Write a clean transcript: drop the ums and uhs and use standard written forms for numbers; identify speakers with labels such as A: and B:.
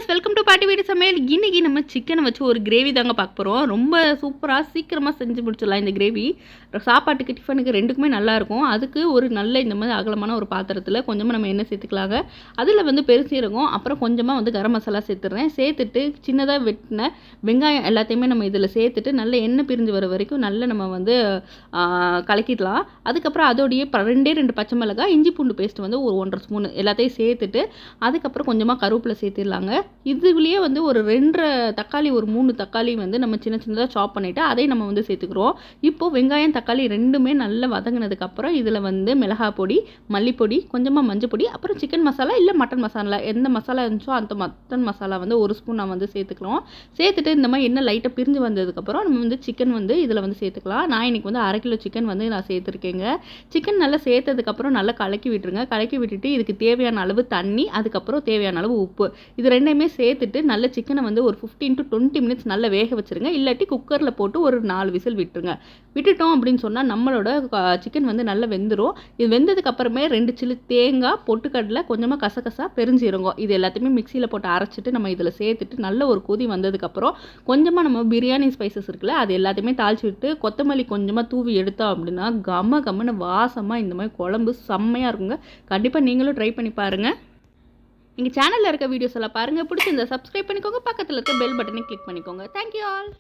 A: Viewers, welcome to பாட்டி வீடு சமையல். இன்றைக்கி நம்ம சிக்கனை வச்சு ஒரு கிரேவி தாங்க பார்க்க போகிறோம். ரொம்ப சூப்பராக சீக்கிரமாக செஞ்சு முடிச்சிடலாம். இந்த கிரேவி சாப்பாட்டுக்கு டிஃபனுக்கு ரெண்டுக்குமே நல்லாயிருக்கும். அதுக்கு ஒரு நல்ல இந்த மாதிரி அகலமான ஒரு பாத்திரத்தில் கொஞ்சமாக நம்ம எண்ணெய் சேர்த்துக்கலாங்க. அதில் வந்து பெருசீரகம், அப்புறம் கொஞ்சமாக வந்து கரம் மசாலா சேர்த்துடுறேன். சேர்த்துட்டு சின்னதாக வெட்டின வெங்காயம் எல்லாத்தையுமே நம்ம இதில் சேர்த்துட்டு நல்ல எண்ணெய் பிரிஞ்சு வர வரைக்கும் நல்ல நம்ம வந்து கலக்கிடலாம். அதுக்கப்புறம் அதோடைய 2 பச்சை மிளகாய், இஞ்சி பூண்டு பேஸ்ட் வந்து ஒரு 1.5 ஸ்பூன் எல்லாத்தையும் சேர்த்துட்டு அதுக்கப்புறம் கொஞ்சமாக கருவேப்பிலை சேர்த்துடலாங்க. இதுலேயே வந்து ஒரு 2 தக்காளி, ஒரு 3 தக்காளி வந்து நம்ம சின்ன சின்னதாக சாப் பண்ணிவிட்டு அதை நம்ம வந்து சேர்த்துக்கிறோம். இப்போது வெங்காயம் தக்காளி ரெண்டுமே நல்லா வதங்கினதுக்கப்புறம் இதில் வந்து மிளகாய் பொடி, மல்லிப்பொடி, கொஞ்சமாக மஞ்சள் பொடி, அப்புறம் சிக்கன் மசாலா இல்லை மட்டன் மசாலா எந்த மசாலா இருந்துச்சோ அந்த மட்டன் மசாலா வந்து 1 ஸ்பூன் நான் வந்து சேர்த்துக்கிறோம். சேர்த்துட்டு இந்த மாதிரி எண்ணெய் லைட்டாக பிரிஞ்சு வந்ததுக்கப்புறம் நம்ம வந்து சிக்கன் வந்து இதில் வந்து சேர்த்துக்கலாம். நான் இன்றைக்கி வந்து 1/2 கிலோ சிக்கன் வந்து நான் சேர்த்துருக்கேங்க. சிக்கன் நல்லா சேர்த்ததுக்கப்புறம் நல்லா கலக்கி விட்டுருங்க. கலக்கி விட்டுட்டு இதுக்கு தேவையான அளவு தண்ணி, அதுக்கப்புறம் தேவையான அளவு உப்பு, இது ரெண்டையுமே சேர்த்துட்டு நல்ல சிக்கனை வந்து ஒரு 15 to 20 மினிட்ஸ் நல்லா வேக வச்சுருங்க. இல்லாட்டி குக்கரில் போட்டு ஒரு 4 விசில் விட்டுருங்க. விட்டுட்டோம் அப்படின்னு சொன்னால் நம்மளோட சிக்கன் வந்து நல்லா வெந்துடும். இது வெந்ததுக்கு அப்புறமே 2 சில்லு தேங்காய், பொட்டுக்கடலை, கொஞ்சமாக கசகசா, பெருஞ்சீரகம் இது எல்லாத்தையுமே மிக்சியில் போட்டு அரைச்சிட்டு நம்ம இதில் சேர்த்துட்டு நல்ல ஒரு கொதி வந்ததுக்கப்புறம் கொஞ்சமாக நம்ம பிரியாணி ஸ்பைசஸ் இருக்குல்ல அது எல்லாத்தையுமே தாளிச்சு விட்டு கொத்தமல்லி கொஞ்சமாக தூவி எடுத்தோம் அப்படின்னா கமன்னு வாசமாக இந்த மாதிரி குழம்பு செம்மையாக இருக்குங்க. கண்டிப்பாக நீங்களும் ட்ரை பண்ணி பாருங்கள். எங்கள் சேனலில் இருக்க வீடியோஸ் எல்லாம் பாருங்கள். பிடிச்சிருந்தா சப்ஸ்கிரைப் பண்ணிக்கோங்க. பக்கத்தில் இருக்க பெல் பட்டனை கிளிக் பண்ணிக்கோங்க. Thank you all.